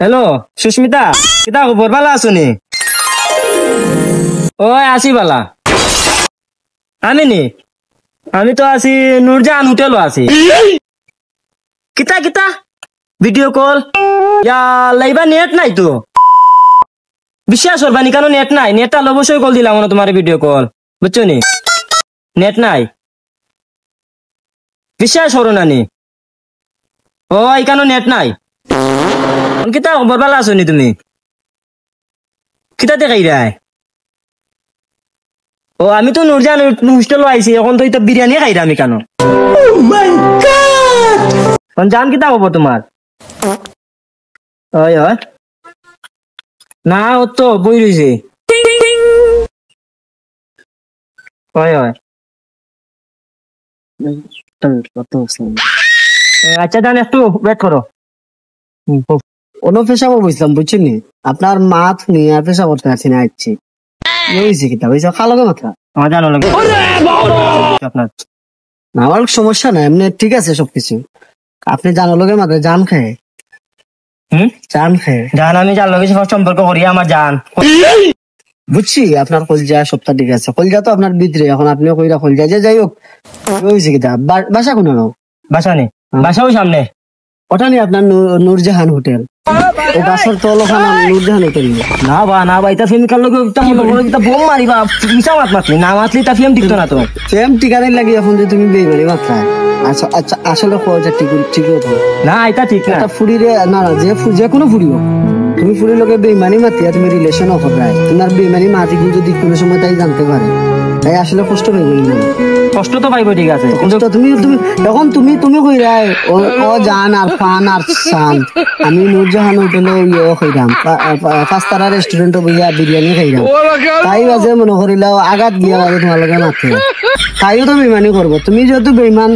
Hello Susmita, কিতা খবর? ভালো আছো নি? ওই আছি বালা। আমি তো আছি নুরজাহান হোটেল আছি। কিতা কিতা ভিডিও কল ইয়া লাইবা, নেট নাই তো। বিশ্বাস করবানি কেন নেট নাই? নেটটা অবশ্যই কল দিলাম না তোমার ভিডিও কল, বুঝছো নি? নেট নাই, বিশ্বাস করো না নি। ও এখানে নেট নাই। কিতা খবর? ভালো আছো নি তুমি? কিতা দেখাই রায়? ও আমি তো নুরজাহান হোস্টেল আইছি, এখন তো এটা বিরিয়ানি খাইরা আমি কেন। জান কিতা হবো তোমার? ওই ওই না, ও তো বই রয়েছে। ওই ওই আচ্ছা জান, একটু ওয়েট করো। কোনো পেশাবো বুঝলাম, বুঝছেন নি? আপনার মাছ নিয়ে পেশা করতে আসছি না, আসছি হয়েছে কিতা হয়েছে খালোকে মাথা আমার জানো লাগে আপনার। না, আমার সমস্যা নাই, এমনি ঠিক আছে সবকিছু। আপনি জানো লোকের মাথায় জান খায়, জান খায়। জান আমি যার লগে সম্পর্ক করি আমার জান। বুঝছি আপনার কলজা সপ্তাহ ঠিক আছে, কলজা তো আপনার ভিতরে, এখন আপনিও কইরা কলজা যে যাই হোক হয়েছে কিতা। বাসা কোনো বাসা নেই, বাসাও সামনে। ওটা নিয়ে আপনার নূরজাহান হোটেল, ও গাছের তল ওখানে নূরজাহান হোটেল। না বা না বা, এটা ফেমিকার লোক বোম মারিবা মিশা মাত মাতলি না মাতলি তা ফিল্ম টিকতো না তো। সেম ঠিকানাই লাগি এখন যে তুমি বেইমানি মাত্রায়। আচ্ছা আচ্ছা, আসলে ঠিক ঠিক হতো না, এটা ঠিক না। ফুরিরে না না, যে কোনো ফুরিও তুমি ফুরির লোকে বেইমানি মাতিয়া তুমি রিলেশন অকরায়, তোমার বেইমানি মাতি কিন্তু যদি কোনো সময় তাই জানতে পারে, তাই আসলে কষ্ট হয়ে গেল না। কষ্ট তো পাইবো, ঠিক আছে, কষ্ট তুমি তুমি এখন তুমি কইরাই ও জান আর ফান আর সান। আমি নূরজাহান হোটেলে ইয়ে খাইলাম, পাঁচতারা রেস্টুরেন্টে বইয়া বিরিয়ানি খাইলাম, তাই বাজে মনে করিলাও আঘাত দিয়া বাজে তোমার লগে মাথে, তাইও তো বেইমানি করবো। তুমি যেহেতু বেইমান